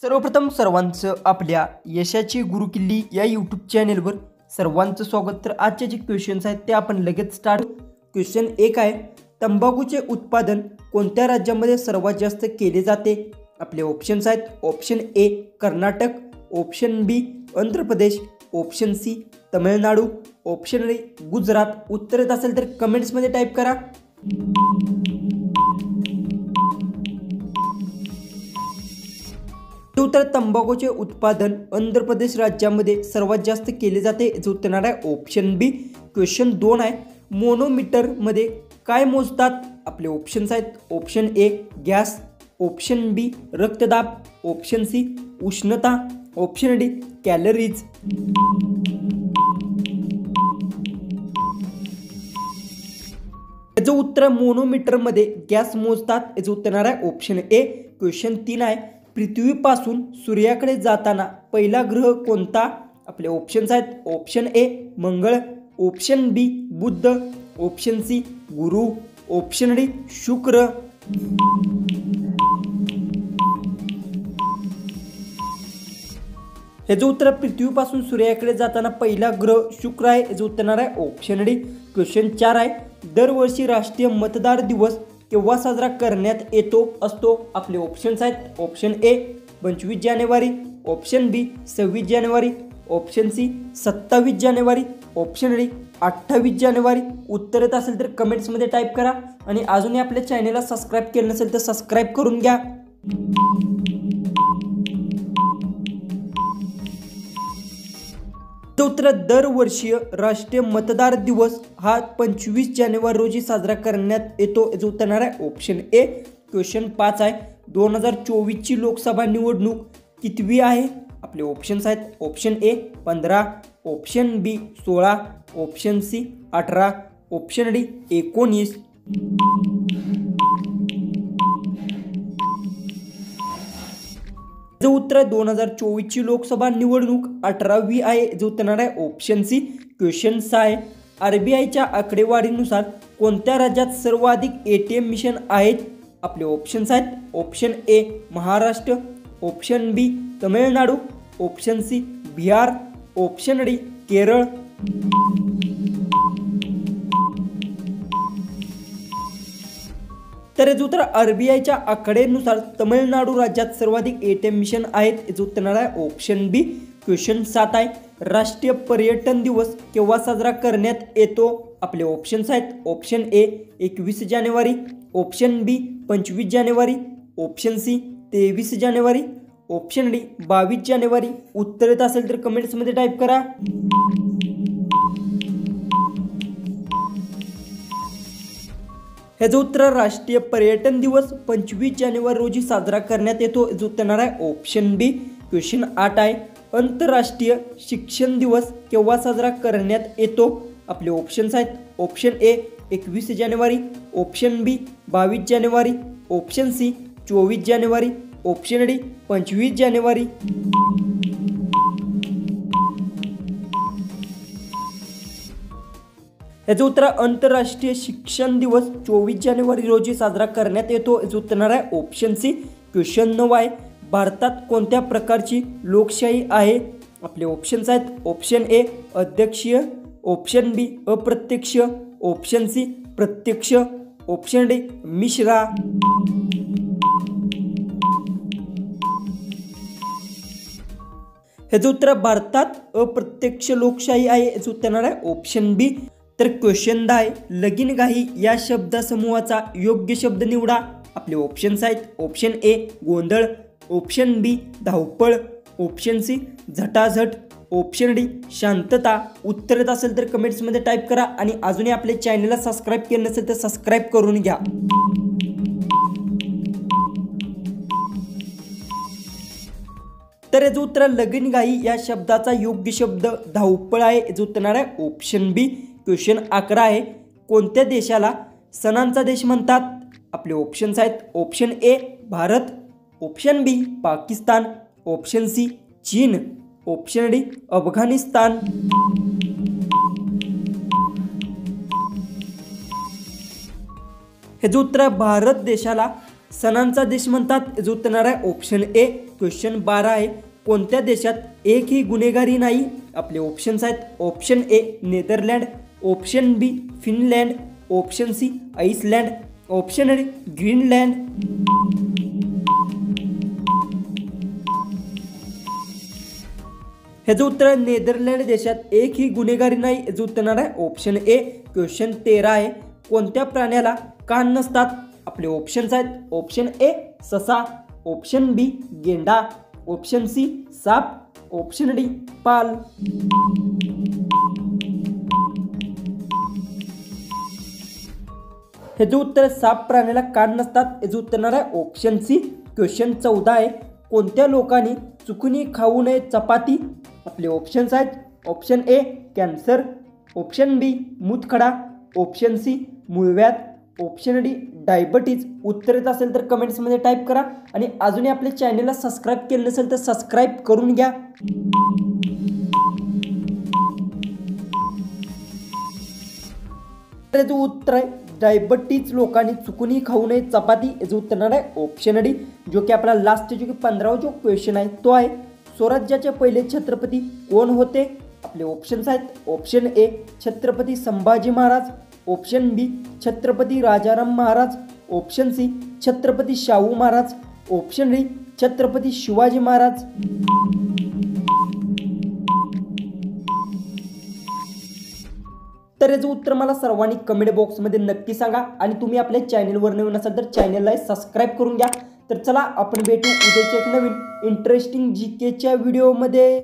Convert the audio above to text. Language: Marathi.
सर्वप्रथम सर्वांचं आपल्या यशाची गुरुकिल्ली या यूट्यूब चॅनेलवर सर्वांचं स्वागत। तर आजचे जे क्वेश्चन्स आहेत ते आपण लगेच स्टार्ट। क्वेश्चन 1 आहे, तंबाखूचे उत्पादन कोणत्या राज्यामध्ये सर्वात जास्त केले जाते? आपले ऑप्शन्स आहेत, option A Karnataka, option B Andhra Pradesh, option C Tamil Nadu, option D Gujarat. उत्तर येत असेल तर कमेंट्समध्ये टाईप करा। उत्तर तंबाखूचे उत्पादन आंध्र प्रदेश राज्यामध्ये सर्वात जास्त केले जाते। उत्तर आहे ऑप्शन बी। क्वेश्चन 2 आहे, मोनोमीटर मध्ये काय मोजतात? आपले ऑप्शन्स आहेत, ऑप्शन ए गॅस, ऑप्शन बी रक्तदाब, ऑप्शन सी उष्णता, ऑप्शन डी कॅलरीज। याचं उत्तर मोनोमीटर मध्ये गॅस मोजतात। याचं उत्तर आहे ऑप्शन ए। क्वेश्चन 3 आहे, पृथ्वीपासून सूर्याकडे जाताना पहिला ग्रह कोणता? आपले ऑप्शन्स आहेत, ऑप्शन ए मंगळ, ऑप्शन बी बुध, ऑप्शन सी गुरु, ऑप्शन डी शुक्र। याचं उत्तर पृथ्वीपासून सूर्याकडे जाताना पहिला ग्रह शुक्र आहे। याचं उत्तर आहे ऑप्शन डी। क्वेश्चन 4 आहे, दरवर्षी राष्ट्रीय मतदार दिवस केव्हा साजरा करण्यात येतो असतो? आपले ऑप्शन्स आहेत, ऑप्शन ए 25 जानेवारी, ऑप्शन बी 26 जानेवारी, ऑप्शन सी 27 जानेवारी, ऑप्शन डी 28 जानेवारी। उत्तर येत असेल तर कमेंट्समध्ये टाईप करा आणि अजूनही आपल्या चॅनेलला सबस्क्राईब केलं नसेल तर सबस्क्राईब करून घ्या। उत्तर दरवर्षीय राष्ट्रीय मतदार दिवस हा 25 जानेवारी रोजी साजरा करण्यात येतो। याचं उत्तर आहे ऑप्शन ए। क्वेश्चन 5 आहे, 2024 ची लोकसभा निवडणूक कितवी आहे? आपले ऑप्शन्स आहेत, option A 15, option B 16, option C 18, option D 19। जो उत्तर 2024 ची लोकसभा निवडणूक 18वी आहे। जो उत्तर आहे ऑप्शन सी। क्वेश्चन 6 आहे, आरबीआयच्या आकडेवारीनुसार कोणत्या राज्यात सर्वाधिक एटीएम मशीन आहेत? आपले ऑप्शन्स आहेत, option A Maharashtra, option B Tamil Nadu, option C Bihar, option D Kerala. तर याचं उत्तर आरबीआयच्या आकडेनुसार तमिळनाडू राज्यात सर्वाधिक एटीएम मशीन आहेत। याचं उत्तर आहे ऑप्शन बी। क्वेश्चन 7 आहे, राष्ट्रीय पर्यटन दिवस केव्हा साजरा करण्यात येतो? आपले ऑप्शन्स आहेत, ऑप्शन ए 21 जानेवारी, ऑप्शन बी 25 जानेवारी, ऑप्शन सी 23 जानेवारी, ऑप्शन डी 22 जानेवारी। उत्तर येत असेल तर कमेंट्समध्ये टाईप करा। याचं उत्तर राष्ट्रीय पर्यटन दिवस 25 जानेवारी रोजी साजरा करण्यात येतो। याचं उत्तर आहे ऑप्शन बी। क्वेश्चन 8 आहे, आंतरराष्ट्रीय शिक्षण दिवस केव्हा साजरा करण्यात येतो? आपले ऑप्शन्स आहेत, ऑप्शन ए 21 जानेवारी, ऑप्शन बी 22 जानेवारी, ऑप्शन सी 24 जानेवारी, ऑप्शन डी 25 जानेवारी। याचं उत्तर आंतरराष्ट्रीय शिक्षण दिवस 24 जानेवारी रोजी साजरा करण्यात येतो। याचं उत्तर आहे ऑप्शन सी। क्वेश्चन 9 आहे, भारतात कोणत्या प्रकारची लोकशाही आहे? आपले ऑप्शन्स आहेत, ऑप्शन ए अध्यक्षीय, ऑप्शन बी अप्रत्यक्ष, ऑप्शन सी प्रत्यक्ष, ऑप्शन डी मिश्रा। याचं उत्तर भारतात अप्रत्यक्ष लोकशाही आहे। याचं उत्तर आहे ऑप्शन बी। तर क्वेश्चन 10 आहे, लगीनघाई या शब्दसमूहाचा योग्य शब्द निवडा। आपले ऑप्शन्स आहेत, ऑप्शन ए गोंधळ, ऑप्शन बी धावपळ, ऑप्शन सी झटाझट, ऑप्शन डी शांतता। उत्तर येत असेल तर कमेंट्समध्ये टाईप करा आणि अजूनही आपल्या चॅनलला सबस्क्राईब केलं नसेल तर सबस्क्राईब करून घ्या। तर याचं उत्तर लगीनघाई या शब्दाचा योग्य शब्द धावपळ आहे। याचं उत्तर आहे ऑप्शन बी। क्वेश्चन 11 आहे, कोणत्या देशाला सणांचा देश म्हणतात? आपले ऑप्शन्स आहेत, option A Bharat, option B Pakistan, option C चीन, ऑप्शन डी अफगाणिस्तान। हे जो उत्तर भारत देशाला सणांचा देश म्हणतात, जो उत्तर आहे ऑप्शन ए क्वेश्चन 12 आहे, कोणत्या देशात एकही गुन्हेगारी नाही? आपले ऑप्शन्स आहेत, option A Netherland, option B Finland, option C Iceland, option D Greenland. ह्याचं उत्तर नेदरलँड देशात एकही गुन्हेगारी नाही. याचं उत्तर आहे ऑप्शन ए. क्वेश्चन 13 आहे, कोणत्या प्राण्याला कान नसतात? आपले ऑप्शन्स आहेत, ऑप्शन ए ससा, ऑप्शन बी गेंडा, ऑप्शन सी साप, ऑप्शन डी पाल. ह्याचं उत्तर साप प्राण्याला कान नसतात. याचं उत्तर आहे ऑप्शन सी. क्वेश्चन 14 आहे, कोणत्या लोकांनी चुकून खाऊ नये चपाती? आपले ऑप्शन्स आहेत, option A cancer, option B मूतखडा, ऑप्शन सी मूळव्याध, ऑप्शन डी डायबिटीज. उत्तर येत असेल तर कमेंट्समध्ये टाईप करा आणि अजूनही आपल्या चॅनलला सबस्क्राईब केलं नसेल तर सबस्क्राईब करून घ्या. याचं उत्तर आहे डायबिटीज लोकांनी चुकूनही खाऊ नये चपाती. याचं उत्तर आहे ऑप्शन डी. जो की आपला लास्ट जो की 15वा जो क्वेश्चन आहे तो आहे, स्वराज्याचे पहिले छत्रपती कोण होते? आपले ऑप्शन्स आहेत, option A Chhatrapati Sambhaji Maharaj, option B Chhatrapati Rajaram Maharaj, option C Chhatrapati Shahu Maharaj, option D Chhatrapati Shivaji Maharaj. तर याचं उत्तर मला सर्वांनी कमेंट बॉक्समध्ये नक्की सांगा आणि तुम्ही आपल्या चॅनलवर नवीन असाल तर चॅनलला सबस्क्राईब करून घ्या. तर चला आपण भेटू उद्याच्या एक नवीन इंटरेस्टिंग जीकेच्या व्हिडिओमध्ये.